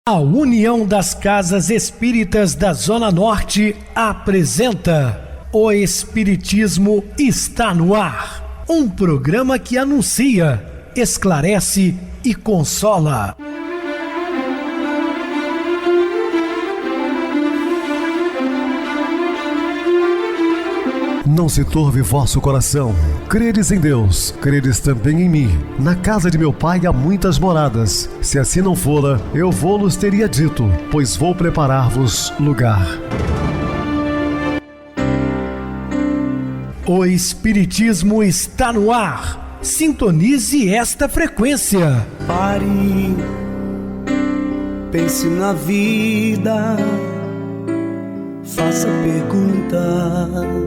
A União das Casas Espíritas da Zona Norte apresenta O Espiritismo está no ar. Um programa que anuncia, esclarece e consola. Não se turve vosso coração. Credes em Deus, credes também em mim. Na casa de meu pai há muitas moradas. Se assim não fora, eu vou-los teria dito, pois vou preparar-vos lugar. O Espiritismo está no ar. Sintonize esta frequência. Pare, pense na vida, faça perguntas.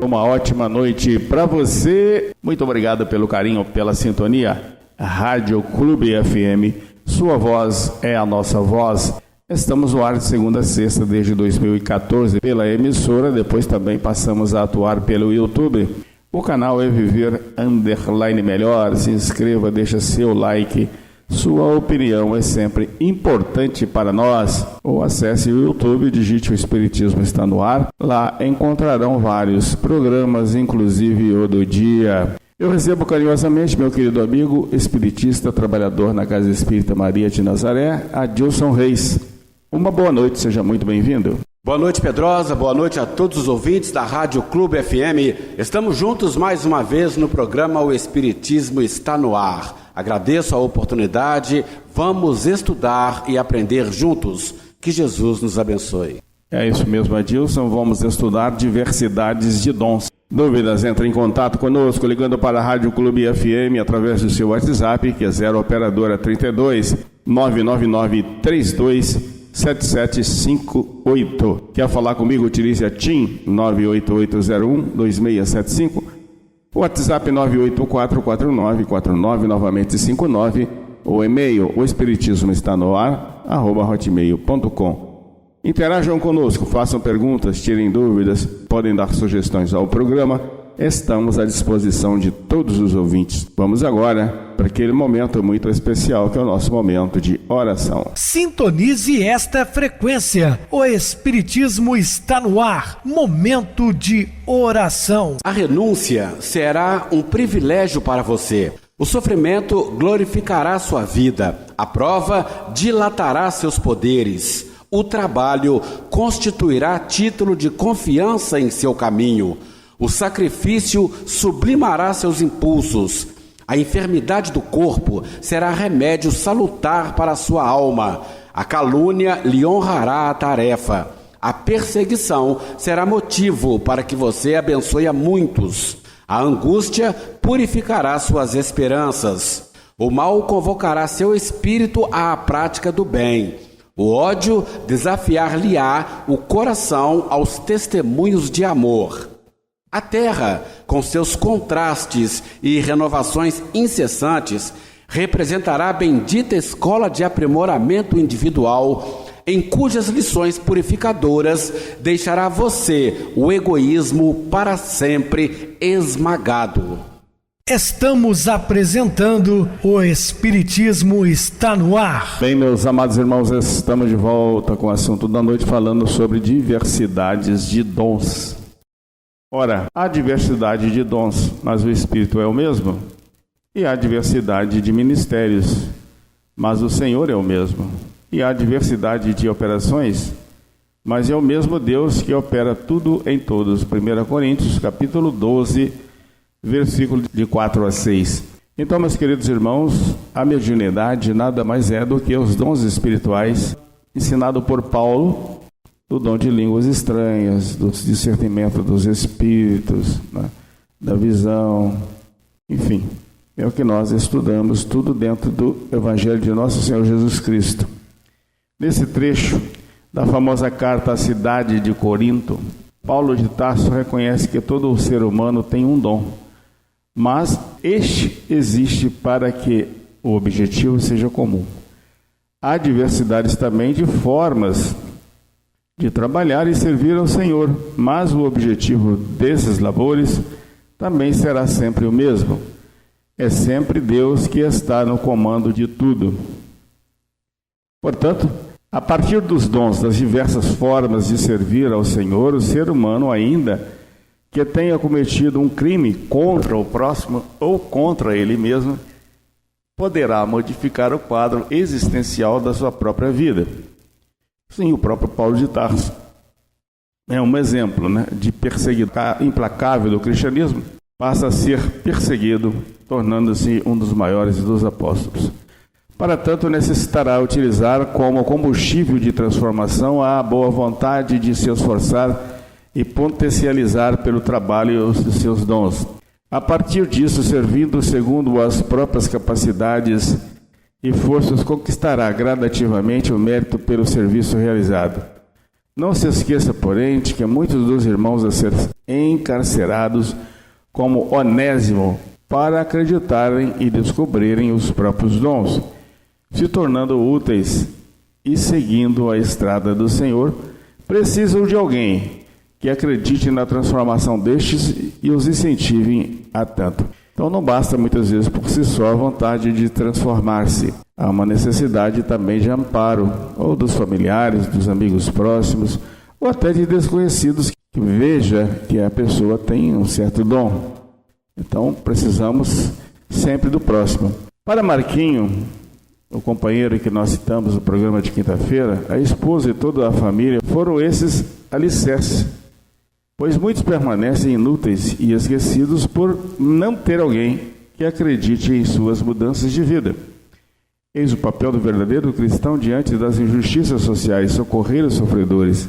Uma ótima noite para você. Muito obrigado pelo carinho, pela sintonia. Rádio Clube FM, sua voz é a nossa voz. Estamos no ar de segunda a sexta desde 2014 pela emissora, depois também passamos a atuar pelo YouTube. O canal é Viver _ Melhor. Se inscreva, deixa seu like. Sua opinião é sempre importante para nós. Ou acesse o YouTube, digite O Espiritismo está no ar. Lá encontrarão vários programas, inclusive o do dia. Eu recebo carinhosamente meu querido amigo, espiritista, trabalhador na Casa Espírita Maria de Nazaré, Adilson Reis. Uma boa noite, seja muito bem-vindo. Boa noite, Pedrosa, boa noite a todos os ouvintes da Rádio Clube FM. Estamos juntos mais uma vez no programa O Espiritismo está no ar. Agradeço a oportunidade, vamos estudar e aprender juntos. Que Jesus nos abençoe. É isso mesmo, Adilson, vamos estudar diversidades de dons. Dúvidas, entre em contato conosco ligando para a Rádio Clube FM através do seu WhatsApp, que é 0 operadora 32 999 32 7758. Quer falar comigo? Utilize a TIM 98801-2675, WhatsApp 9844949, novamente 59, o e-mail o espiritismo está no ar @hotmail.com. Interajam conosco, façam perguntas, tirem dúvidas, podem dar sugestões ao programa. Estamos à disposição de todos os ouvintes. Vamos agora para aquele momento muito especial que é o nosso momento de oração. Sintonize esta frequência. O Espiritismo está no ar. Momento de oração. A renúncia será um privilégio para você. O sofrimento glorificará sua vida. A prova dilatará seus poderes. O trabalho constituirá título de confiança em seu caminho. O sacrifício sublimará seus impulsos. A enfermidade do corpo será remédio salutar para a sua alma. A calúnia lhe honrará a tarefa. A perseguição será motivo para que você abençoe a muitos. A angústia purificará suas esperanças. O mal convocará seu espírito à prática do bem. O ódio desafiar-lhe-á o coração aos testemunhos de amor. A terra, com seus contrastes e renovações incessantes, representará a bendita escola de aprimoramento individual, em cujas lições purificadoras deixará você o egoísmo para sempre esmagado. Estamos apresentando O Espiritismo está no ar. Bem, meus amados irmãos, estamos de volta com o assunto da noite, falando sobre diversidades de dons. Ora, há diversidade de dons, mas o Espírito é o mesmo. E há diversidade de ministérios, mas o Senhor é o mesmo. E há diversidade de operações, mas é o mesmo Deus que opera tudo em todos. 1 Coríntios, capítulo 12, versículo de 4 a 6. Então, meus queridos irmãos, a mediunidade nada mais é do que os dons espirituais, ensinado por Paulo, do dom de línguas estranhas, do discernimento dos espíritos, né, da visão, enfim, é o que nós estudamos, tudo dentro do Evangelho de Nosso Senhor Jesus Cristo. Nesse trecho da famosa carta à cidade de Corinto, Paulo de Tarso reconhece que todo ser humano tem um dom, mas este existe para que o objetivo seja comum. Há diversidades também de formas de trabalhar e servir ao Senhor, mas o objetivo desses labores também será sempre o mesmo. É sempre Deus que está no comando de tudo. Portanto, a partir dos dons, das diversas formas de servir ao Senhor, o ser humano, ainda que tenha cometido um crime contra o próximo ou contra ele mesmo, poderá modificar o quadro existencial da sua própria vida. Sim, o próprio Paulo de Tarso é um exemplo, de perseguidor implacável do cristianismo, passa a ser perseguido, tornando-se um dos maiores dos apóstolos. Para tanto, necessitará utilizar como combustível de transformação a boa vontade de se esforçar e potencializar pelo trabalho os seus dons. A partir disso, servindo segundo as próprias capacidades e forças, conquistará gradativamente o mérito pelo serviço realizado. Não se esqueça, porém, de que muitos dos irmãos a ser encarcerados, como Onésimo, para acreditarem e descobrirem os próprios dons, se tornando úteis e seguindo a estrada do Senhor, precisam de alguém que acredite na transformação destes e os incentive a tanto. Então não basta muitas vezes por si só a vontade de transformar-se. Há uma necessidade também de amparo, ou dos familiares, dos amigos próximos, ou até de desconhecidos que veja que a pessoa tem um certo dom. Então precisamos sempre do próximo. Para Marquinho, o companheiro que nós citamos no programa de quinta-feira, a esposa e toda a família foram esses alicerces, pois muitos permanecem inúteis e esquecidos por não ter alguém que acredite em suas mudanças de vida. Eis o papel do verdadeiro cristão diante das injustiças sociais, socorrer os sofredores.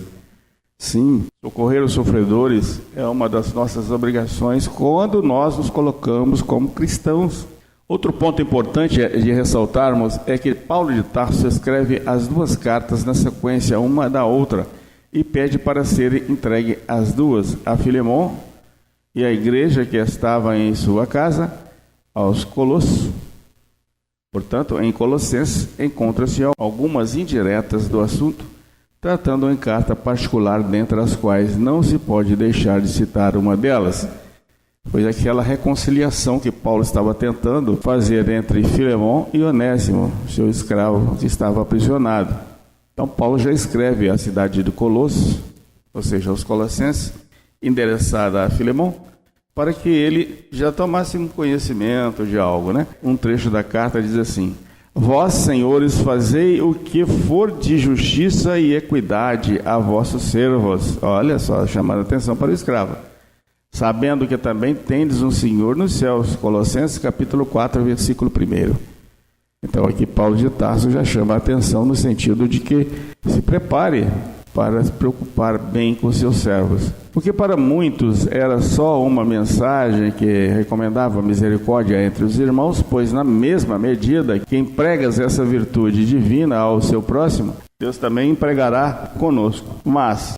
Sim, socorrer os sofredores é uma das nossas obrigações quando nós nos colocamos como cristãos. Outro ponto importante de ressaltarmos é que Paulo de Tarso escreve as duas cartas na sequência, uma da outra, e pede para serem entregue as duas, a Filemon e a igreja que estava em sua casa, aos Colossos. Portanto, em Colossenses encontra-se algumas indiretas do assunto, tratando em carta particular, dentre as quais não se pode deixar de citar uma delas, pois aquela reconciliação que Paulo estava tentando fazer entre Filemon e Onésimo, seu escravo que estava aprisionado. Então Paulo já escreve à cidade de Colossos, ou seja, aos Colossenses, endereçada a Filemon, para que ele já tomasse um conhecimento de algo, Um trecho da carta diz assim: Vós, senhores, fazei o que for de justiça e equidade a vossos servos. Olha só, chamando a atenção para o escravo. Sabendo que também tendes um Senhor nos céus. Colossenses capítulo 4, versículo 1. Então aqui Paulo de Tarso já chama a atenção no sentido de que se prepare para se preocupar bem com seus servos. Porque para muitos era só uma mensagem que recomendava misericórdia entre os irmãos, pois na mesma medida que empregas essa virtude divina ao seu próximo, Deus também empregará conosco. Mas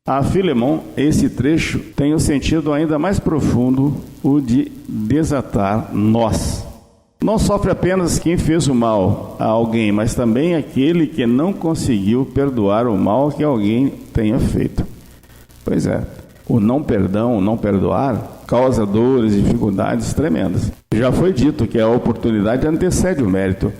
a Filemon, esse trecho tem um sentido ainda mais profundo, o de desatar nós. Não sofre apenas quem fez o mal a alguém, mas também aquele que não conseguiu perdoar o mal que alguém tenha feito. Pois é, o não perdão, o não perdoar, causa dores e dificuldades tremendas. Já foi dito que a oportunidade antecede o mérito.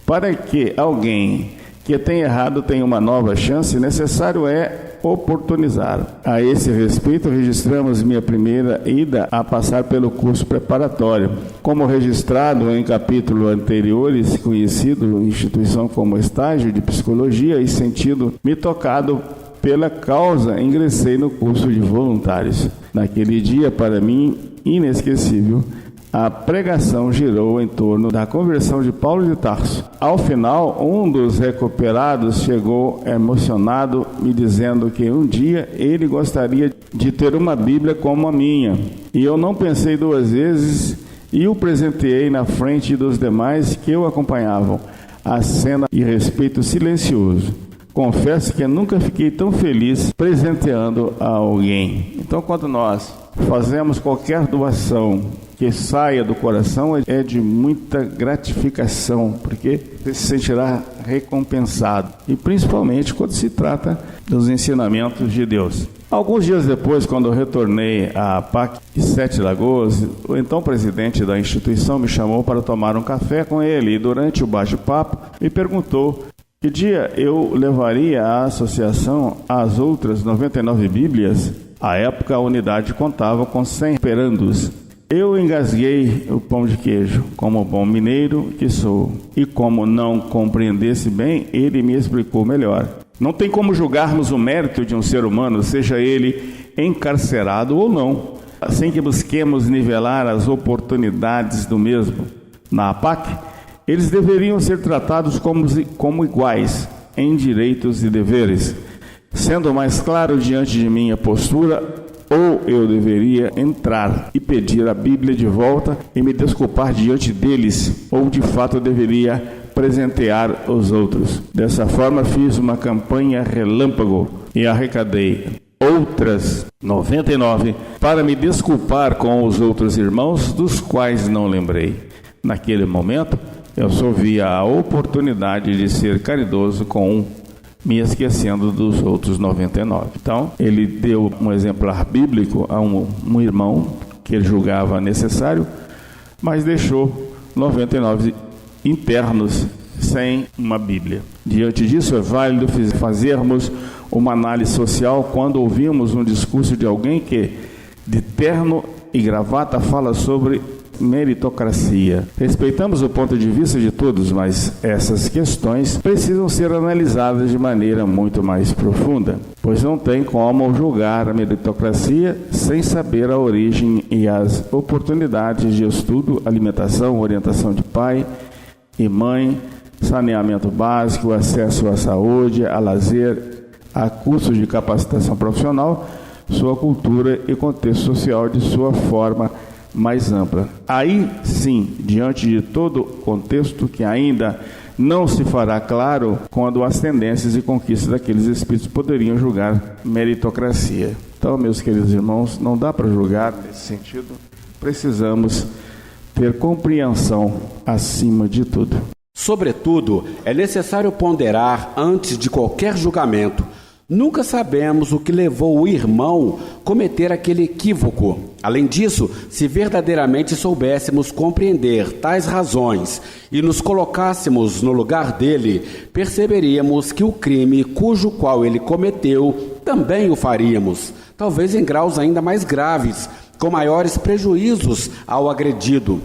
Para que alguém que tem errado tenha uma nova chance, necessário é oportunizar. A esse respeito, registramos minha primeira ida a passar pelo curso preparatório. Como registrado em capítulo anteriores, conhecido instituição como estágio de psicologia e sentido-me tocado pela causa, ingressei no curso de voluntários. Naquele dia, para mim, inesquecível, a pregação girou em torno da conversão de Paulo de Tarso. Ao final, um dos recuperados chegou emocionado, me dizendo que um dia ele gostaria de ter uma Bíblia como a minha. E eu não pensei duas vezes e o presenteei na frente dos demais que o acompanhavam. A cena e respeito silencioso. Confesso que nunca fiquei tão feliz presenteando a alguém. Então, quando nós fazemos qualquer doação que saia do coração, é de muita gratificação, porque você se sentirá recompensado, e principalmente quando se trata dos ensinamentos de Deus. Alguns dias depois, quando eu retornei à PAC de Sete Lagoas, o então presidente da instituição me chamou para tomar um café com ele, e durante o bate-papo me perguntou Que dia eu levaria a associação às outras 99 Bíblias? À época, a unidade contava com 100 operandos. Eu engasguei o pão de queijo, como bom mineiro que sou. E como não compreendesse bem, ele me explicou melhor. Não tem como julgarmos o mérito de um ser humano, seja ele encarcerado ou não, sem que busquemos nivelar as oportunidades do mesmo. Na APAC, eles deveriam ser tratados como iguais em direitos e deveres. Sendo mais claro diante de minha postura, ou eu deveria entrar e pedir a Bíblia de volta e me desculpar diante deles, ou de fato eu deveria presentear os outros. Dessa forma fiz uma campanha relâmpago e arrecadei outras 99 para me desculpar com os outros irmãos dos quais não lembrei. Naquele momento eu só via a oportunidade de ser caridoso com um, me esquecendo dos outros 99. Então, ele deu um exemplar bíblico a um irmão que ele julgava necessário, mas deixou 99 internos sem uma Bíblia. Diante disso, é válido fazermos uma análise social quando ouvimos um discurso de alguém que, de terno e gravata, fala sobre meritocracia. Respeitamos o ponto de vista de todos, mas essas questões precisam ser analisadas de maneira muito mais profunda, pois não tem como julgar a meritocracia sem saber a origem e as oportunidades de estudo, alimentação, orientação de pai e mãe, saneamento básico, acesso à saúde, a lazer, a cursos de capacitação profissional, sua cultura e contexto social de sua forma mais ampla. Aí sim, diante de todo o contexto que ainda não se fará claro quando as tendências e conquistas daqueles espíritos poderiam julgar meritocracia. Então, meus queridos irmãos, não dá para julgar nesse sentido. Precisamos ter compreensão acima de tudo. Sobretudo, é necessário ponderar antes de qualquer julgamento. Nunca sabemos o que levou o irmão a cometer aquele equívoco. Além disso, se verdadeiramente soubéssemos compreender tais razões e nos colocássemos no lugar dele, perceberíamos que o crime cujo qual ele cometeu também o faríamos, talvez em graus ainda mais graves, com maiores prejuízos ao agredido.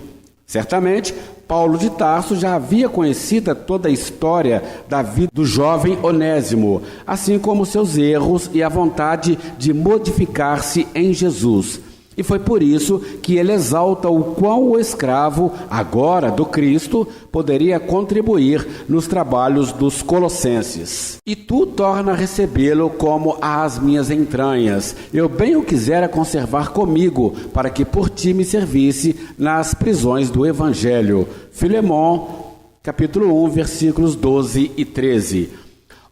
Certamente, Paulo de Tarso já havia conhecido toda a história da vida do jovem Onésimo, assim como seus erros e a vontade de modificar-se em Jesus. E foi por isso que ele exalta o quão o escravo, agora do Cristo, poderia contribuir nos trabalhos dos colossenses. E tu torna a recebê-lo como as minhas entranhas. Eu bem o quisera conservar comigo, para que por ti me servisse nas prisões do Evangelho. Filemon, capítulo 1, versículos 12 e 13.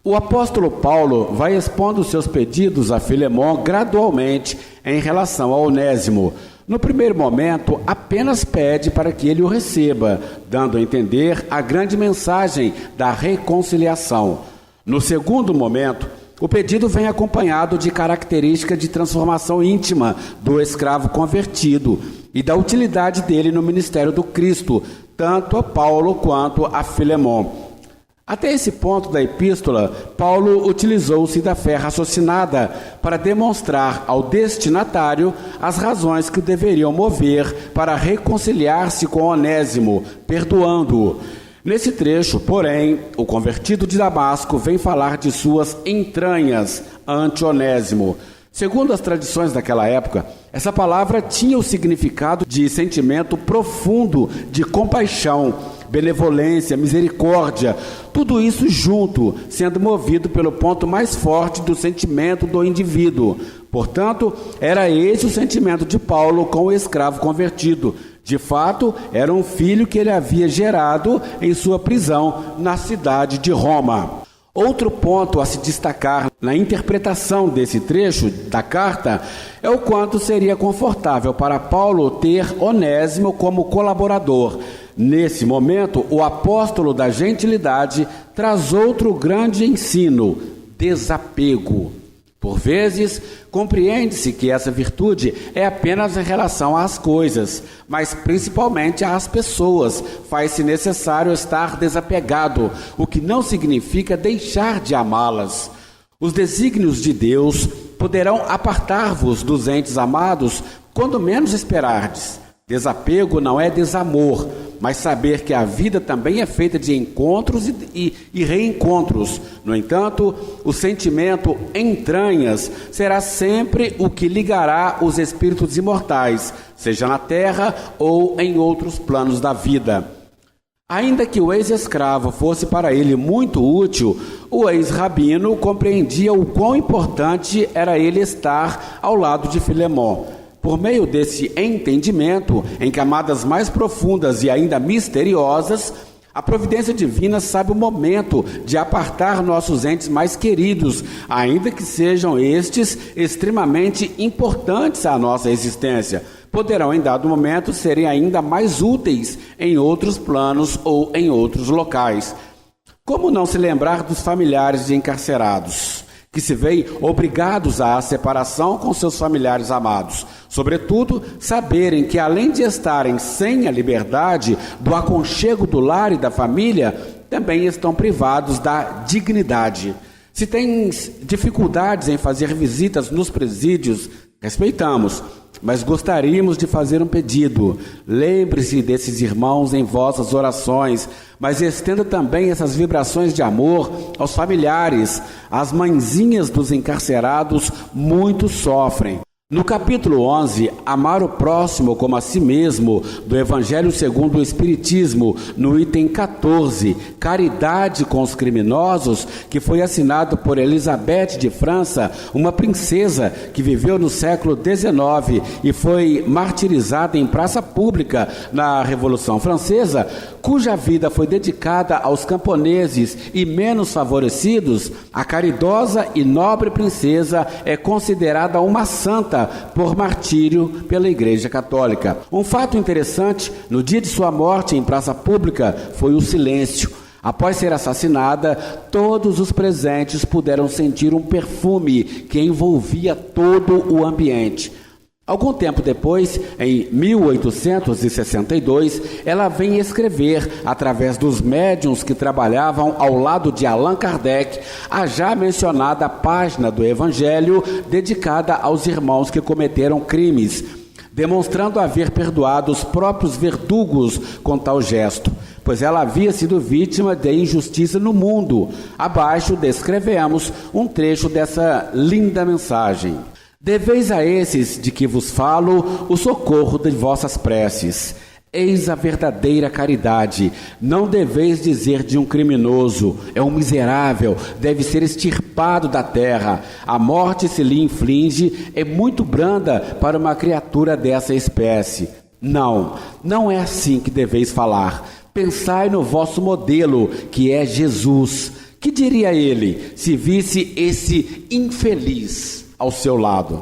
O apóstolo Paulo vai expondo seus pedidos a Filemon gradualmente em relação a Onésimo. No primeiro momento, apenas pede para que ele o receba, dando a entender a grande mensagem da reconciliação. No segundo momento, o pedido vem acompanhado de característica de transformação íntima do escravo convertido e da utilidade dele no ministério do Cristo, tanto a Paulo quanto a Filemon. Até esse ponto da epístola, Paulo utilizou-se da fé raciocinada para demonstrar ao destinatário as razões que o deveriam mover para reconciliar-se com Onésimo, perdoando-o. Nesse trecho, porém, o convertido de Damasco vem falar de suas entranhas ante Onésimo. Segundo as tradições daquela época, essa palavra tinha o significado de sentimento profundo de compaixão, benevolência, misericórdia, tudo isso junto, sendo movido pelo ponto mais forte do sentimento do indivíduo. Portanto, era esse o sentimento de Paulo com o escravo convertido. De fato, era um filho que ele havia gerado em sua prisão na cidade de Roma. Outro ponto a se destacar na interpretação desse trecho da carta é o quanto seria confortável para Paulo ter Onésimo como colaborador. Nesse momento, o apóstolo da gentilidade traz outro grande ensino: desapego. Por vezes, compreende-se que essa virtude é apenas em relação às coisas, mas principalmente às pessoas. Faz-se necessário estar desapegado, o que não significa deixar de amá-las. Os desígnios de Deus poderão apartar-vos dos entes amados quando menos esperardes. Desapego não é desamor, mas saber que a vida também é feita de encontros e reencontros. No entanto, o sentimento entranhas será sempre o que ligará os espíritos imortais, seja na terra ou em outros planos da vida. Ainda que o ex-escravo fosse para ele muito útil, o ex-rabino compreendia o quão importante era ele estar ao lado de Filemon. Por meio desse entendimento, em camadas mais profundas e ainda misteriosas, a providência divina sabe o momento de apartar nossos entes mais queridos, ainda que sejam estes extremamente importantes à nossa existência. Poderão, em dado momento, serem ainda mais úteis em outros planos ou em outros locais. Como não se lembrar dos familiares de encarcerados, que se veem obrigados à separação com seus familiares amados? Sobretudo, saberem que, além de estarem sem a liberdade do aconchego do lar e da família, também estão privados da dignidade. Se tens dificuldades em fazer visitas nos presídios, respeitamos, mas gostaríamos de fazer um pedido. Lembre-se desses irmãos em vossas orações, mas estenda também essas vibrações de amor aos familiares. As mãezinhas dos encarcerados muito sofrem. No capítulo 11, Amar o Próximo como a si mesmo, do Evangelho segundo o Espiritismo, no item 14, Caridade com os Criminosos, que foi assinado por Elizabeth de França, uma princesa que viveu no século XIX e foi martirizada em praça pública na Revolução Francesa, cuja vida foi dedicada aos camponeses e menos favorecidos, a caridosa e nobre princesa é considerada uma santa por martírio pela Igreja Católica. Um fato interessante, no dia de sua morte em praça pública, foi o silêncio. Após ser assassinada, todos os presentes puderam sentir um perfume que envolvia todo o ambiente. Algum tempo depois, em 1862, ela vem escrever, através dos médiuns que trabalhavam ao lado de Allan Kardec, a já mencionada página do Evangelho dedicada aos irmãos que cometeram crimes, demonstrando haver perdoado os próprios verdugos com tal gesto, pois ela havia sido vítima de injustiça no mundo. Abaixo descrevemos um trecho dessa linda mensagem. Deveis a esses de que vos falo o socorro de vossas preces. Eis a verdadeira caridade. Não deveis dizer de um criminoso, é um miserável, deve ser extirpado da terra. A morte se lhe inflige é muito branda para uma criatura dessa espécie. Não é assim que deveis falar. Pensai no vosso modelo, que é Jesus. Que diria ele se visse esse infeliz ao seu lado?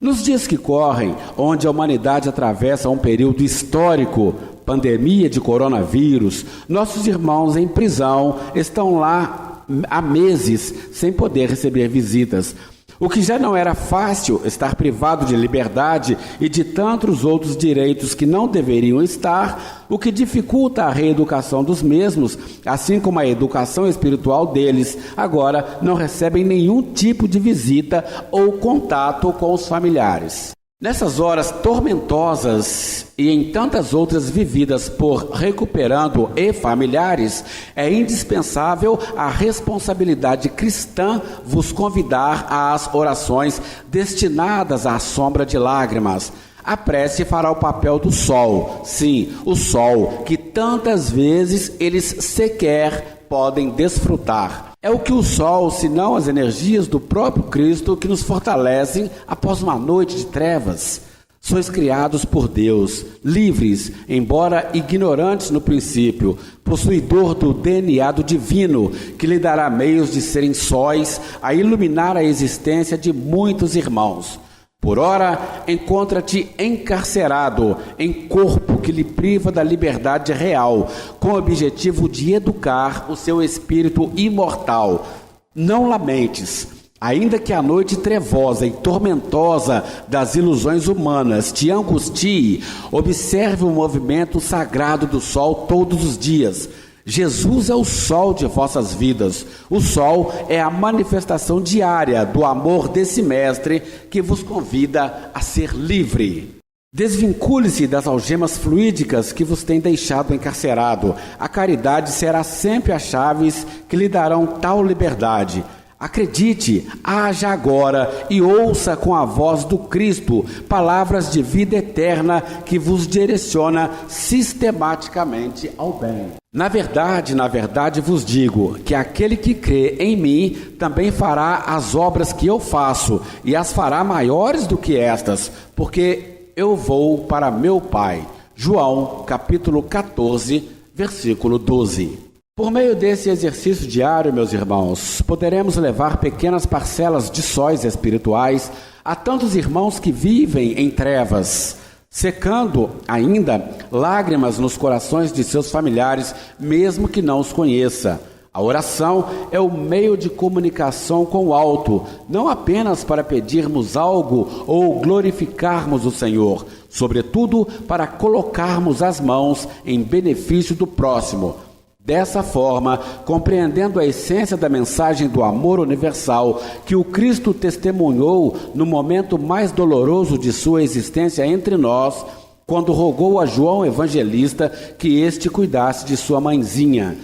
Nos dias que correm, onde a humanidade atravessa um período histórico, pandemia de coronavírus, nossos irmãos em prisão estão lá há meses sem poder receber visitas. O que já não era fácil, estar privado de liberdade e de tantos outros direitos que não deveriam estar, o que dificulta a reeducação dos mesmos, assim como a educação espiritual deles, agora não recebem nenhum tipo de visita ou contato com os familiares. Nessas horas tormentosas e em tantas outras vividas por recuperando e familiares, é indispensável a responsabilidade cristã vos convidar às orações destinadas à sombra de lágrimas. A prece fará o papel do sol, sim, o sol que tantas vezes eles sequer podem desfrutar. É o que o sol, senão as energias do próprio Cristo, que nos fortalecem após uma noite de trevas. Sois criados por Deus, livres, embora ignorantes no princípio, possuidor do DNA do divino, que lhe dará meios de serem sóis a iluminar a existência de muitos irmãos. Por ora, encontra-te encarcerado em corpo que lhe priva da liberdade real, com o objetivo de educar o seu espírito imortal. Não lamentes. Ainda que a noite trevosa e tormentosa das ilusões humanas te angustie, observe o movimento sagrado do sol todos os dias. Jesus é o sol de vossas vidas. O sol é a manifestação diária do amor desse mestre que vos convida a ser livre. Desvincule-se das algemas fluídicas que vos têm deixado encarcerado. A caridade será sempre as chaves que lhe darão tal liberdade. Acredite, haja agora e ouça com a voz do Cristo palavras de vida eterna que vos direciona sistematicamente ao bem. Na verdade vos digo que aquele que crê em mim também fará as obras que eu faço e as fará maiores do que estas, porque eu vou para meu Pai. João, capítulo 14, versículo 12. Por meio desse exercício diário, meus irmãos, poderemos levar pequenas parcelas de sóis espirituais a tantos irmãos que vivem em trevas, secando ainda lágrimas nos corações de seus familiares, mesmo que não os conheça. A oração é o meio de comunicação com o alto, não apenas para pedirmos algo ou glorificarmos o Senhor, sobretudo para colocarmos as mãos em benefício do próximo. Dessa forma, compreendendo a essência da mensagem do amor universal que o Cristo testemunhou no momento mais doloroso de sua existência entre nós, quando rogou a João Evangelista que este cuidasse de sua mãezinha.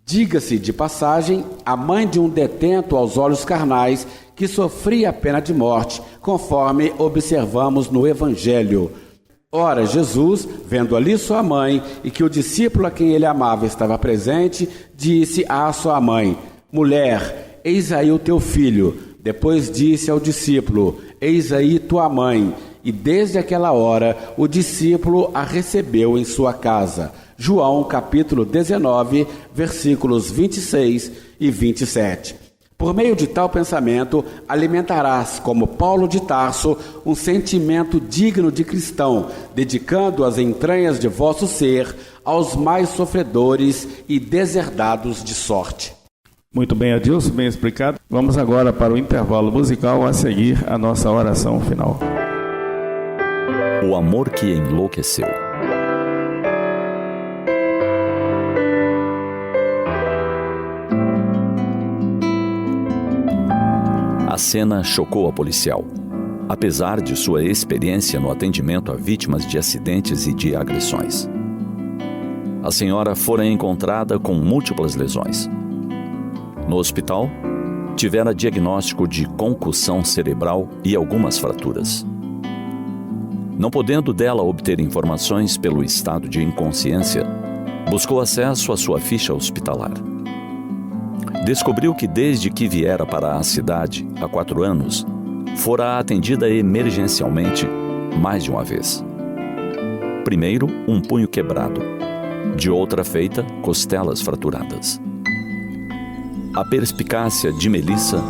Diga-se de passagem, a mãe de um detento aos olhos carnais que sofria a pena de morte, conforme observamos no Evangelho. Ora, Jesus, vendo ali sua mãe e que o discípulo a quem ele amava estava presente, disse à sua mãe: Mulher, eis aí o teu filho. Depois disse ao discípulo: Eis aí tua mãe. E desde aquela hora o discípulo a recebeu em sua casa. João capítulo 19, versículos 26 e 27. Por meio de tal pensamento, alimentarás, como Paulo de Tarso, um sentimento digno de cristão, dedicando as entranhas de vosso ser aos mais sofredores e deserdados de sorte. Muito bem, Adilson, bem explicado. Vamos agora para o intervalo musical, a seguir a nossa oração final. O amor que enlouqueceu. A cena chocou a policial. Apesar de sua experiência no atendimento a vítimas de acidentes e de agressões. A senhora fora encontrada com múltiplas lesões. No hospital, tivera diagnóstico de concussão cerebral e algumas fraturas. Não podendo dela obter informações pelo estado de inconsciência, buscou acesso à sua ficha hospitalar. Descobriu que desde que viera para a cidade, há 4 anos, fora atendida emergencialmente mais de uma vez. Primeiro, um punho quebrado. De outra feita, costelas fraturadas. A perspicácia de Melissa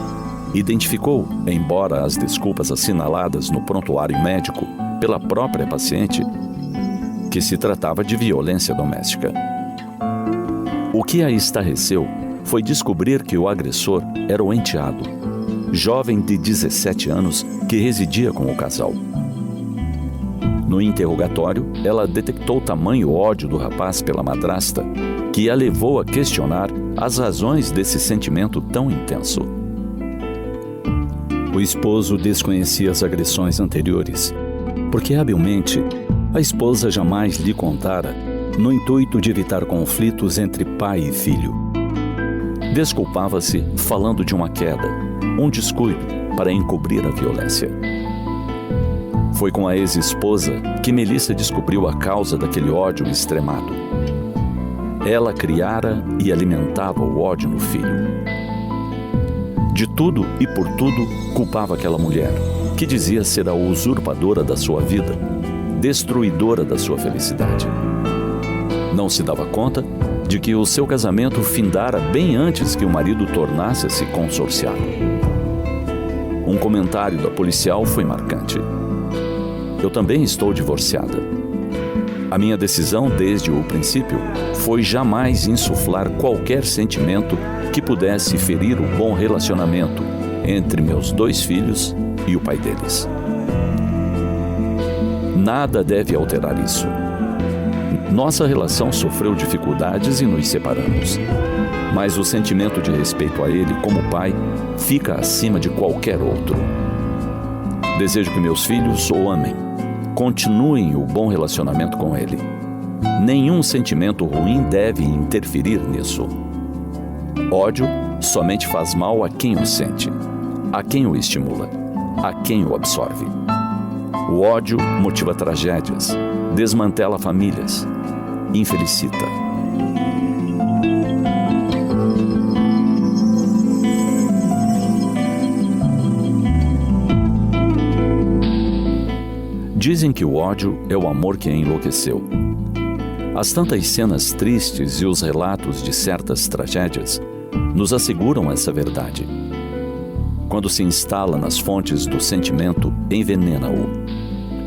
identificou, embora as desculpas assinaladas no prontuário médico pela própria paciente, que se tratava de violência doméstica. O que a estarreceu foi descobrir que o agressor era o enteado, jovem de 17 anos que residia com o casal. No interrogatório, ela detectou tamanho ódio do rapaz pela madrasta, que a levou a questionar as razões desse sentimento tão intenso. O esposo desconhecia as agressões anteriores, porque habilmente a esposa jamais lhe contara, no intuito de evitar conflitos entre pai e filho. Desculpava-se falando de uma queda, um descuido para encobrir a violência. Foi com a ex-esposa que Melissa descobriu a causa daquele ódio extremado. Ela criara e alimentava o ódio no filho. De tudo e por tudo culpava aquela mulher, que dizia ser a usurpadora da sua vida, destruidora da sua felicidade. Não se dava conta de que o seu casamento findara bem antes que o marido tornasse a se consorciar. Um comentário da policial foi marcante. Eu também estou divorciada. A minha decisão desde o princípio foi jamais insuflar qualquer sentimento que pudesse ferir o bom relacionamento entre meus 2 filhos e o pai deles. Nada deve alterar isso. Nossa relação sofreu dificuldades e nos separamos. Mas o sentimento de respeito a ele como pai fica acima de qualquer outro. Desejo que meus filhos o amem, continuem o bom relacionamento com ele. Nenhum sentimento ruim deve interferir nisso. Ódio somente faz mal a quem o sente, a quem o estimula, a quem o absorve. O ódio motiva tragédias, desmantela famílias, infelicita. Dizem que o ódio é o amor que a enlouqueceu. As tantas cenas tristes e os relatos de certas tragédias nos asseguram essa verdade. Quando se instala nas fontes do sentimento, envenena-o.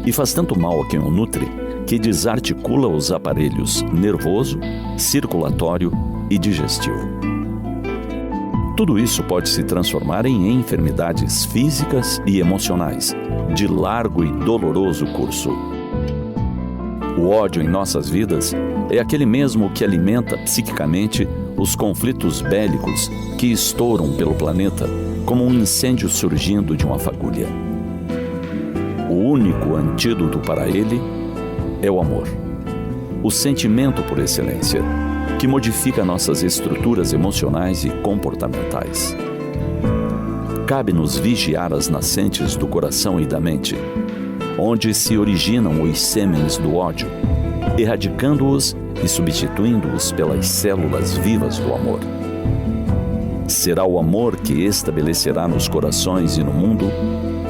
E faz tanto mal a quem o nutre que desarticula os aparelhos nervoso, circulatório e digestivo. Tudo isso pode se transformar em enfermidades físicas e emocionais, de largo e doloroso curso. O ódio em nossas vidas é aquele mesmo que alimenta psiquicamente os conflitos bélicos que estouram pelo planeta como um incêndio surgindo de uma fagulha. O único antídoto para ele é o amor, o sentimento por excelência, que modifica nossas estruturas emocionais e comportamentais. Cabe-nos vigiar as nascentes do coração e da mente, onde se originam os sêmens do ódio, erradicando-os e substituindo-os pelas células vivas do amor. Será o amor que estabelecerá nos corações e no mundo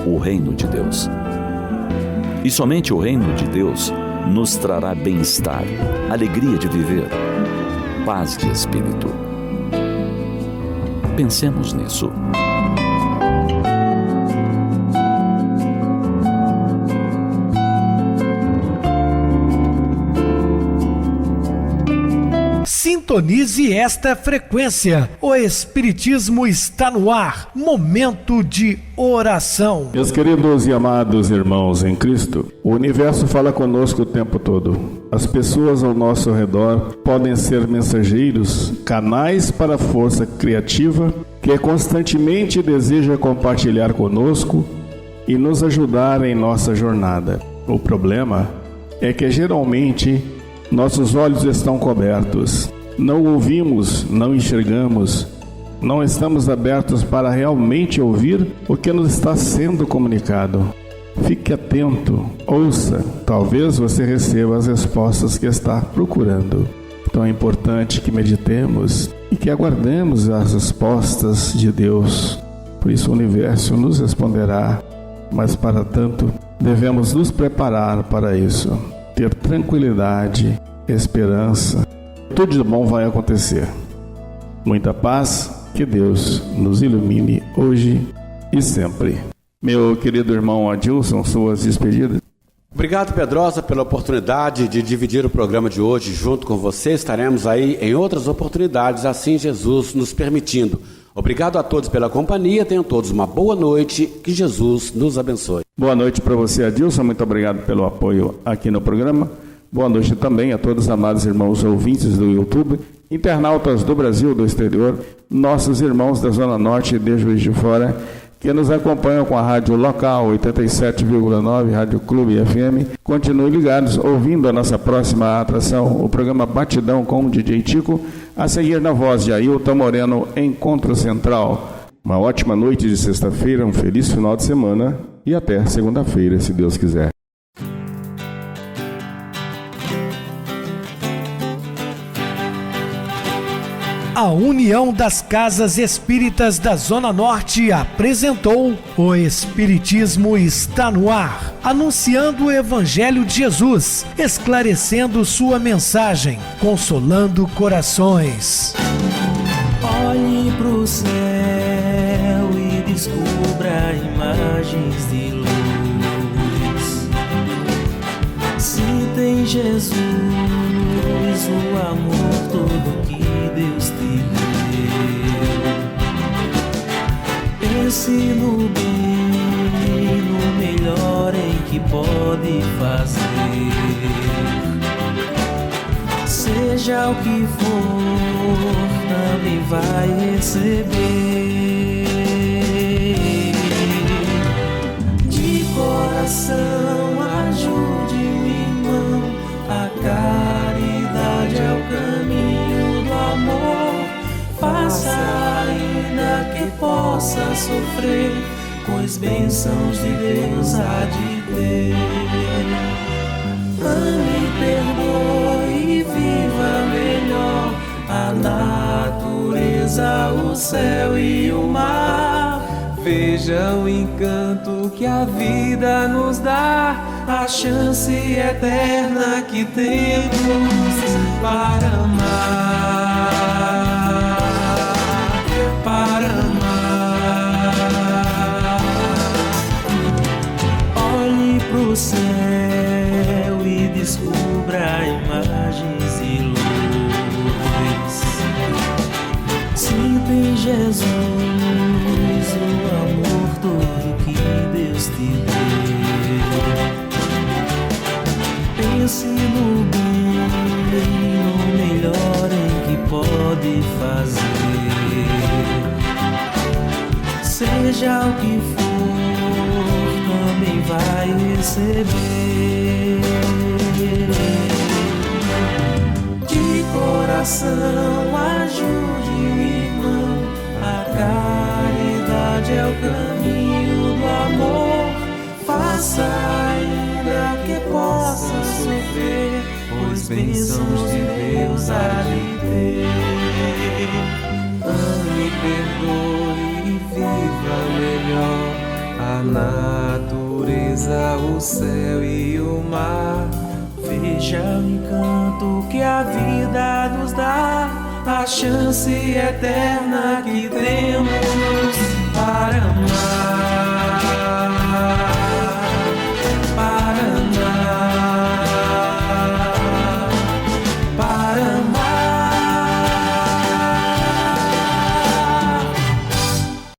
o reino de Deus. E somente o reino de Deus nos trará bem-estar, alegria de viver, paz de espírito. Pensemos nisso. Sintonize esta frequência. O Espiritismo está no ar. Momento de oração. Meus queridos e amados irmãos em Cristo, o universo fala conosco o tempo todo. As pessoas ao nosso redor podem ser mensageiros, canais para a força criativa que constantemente deseja compartilhar conosco e nos ajudar em nossa jornada. O problema é que geralmente nossos olhos estão cobertos. Não ouvimos, não enxergamos, não estamos abertos para realmente ouvir o que nos está sendo comunicado. Fique atento, ouça, talvez você receba as respostas que está procurando. Então é importante que meditemos e que aguardemos as respostas de Deus. Por isso o universo nos responderá, mas para tanto devemos nos preparar para isso, ter tranquilidade, esperança. Tudo de bom vai acontecer. Muita paz, que Deus nos ilumine hoje e sempre. Meu querido irmão Adilson, suas despedidas. Obrigado, Pedrosa, pela oportunidade de dividir o programa de hoje junto com você. Estaremos aí em outras oportunidades, assim Jesus nos permitindo. Obrigado a todos pela companhia, tenham todos uma boa noite, que Jesus nos abençoe. Boa noite para você, Adilson, muito obrigado pelo apoio aqui no programa. Boa noite também a todos os amados irmãos ouvintes do YouTube, internautas do Brasil, do exterior, nossos irmãos da Zona Norte e de Juiz de Fora, que nos acompanham com a rádio local 87,9, Rádio Clube FM. Continuem ligados, ouvindo a nossa próxima atração, o programa Batidão com o DJ Tico, a seguir na voz de Ailton Moreno, Encontro Central. Uma ótima noite de sexta-feira, um feliz final de semana e até segunda-feira, se Deus quiser. A União das Casas Espíritas da Zona Norte apresentou O Espiritismo está no ar, anunciando o Evangelho de Jesus, esclarecendo sua mensagem, consolando corações. Olhe pro céu e descubra imagens de luz. Se tem Jesus, o amor todo que Deus te deu. Pense no bem, no melhor em que pode fazer. Seja o que for, também vai receber. De coração, ajude o irmão. A caridade é o caminho do amor. Faça ainda que possa sofrer, pois bênçãos de Deus há de ter. Ame, perdoe e viva melhor a natureza, o céu e o mar. Veja o encanto que a vida nos dá, a chance eterna que temos para amar, para amar. Olhe pro céu e descubra imagens de luz. Sinta em Jesus o amor todo que Deus te deu. Pense no bem, no melhor em que pode fazer. Seja o que for, também vai receber. De coração, ajude o irmão. A caridade é o caminho do amor. Faça ainda que possa sofrer, pois bênçãos de Deus há de ter. Ame, perdoe e viva melhor a natureza, o céu e o mar. Veja o encanto que a vida nos dá, a chance eterna que temos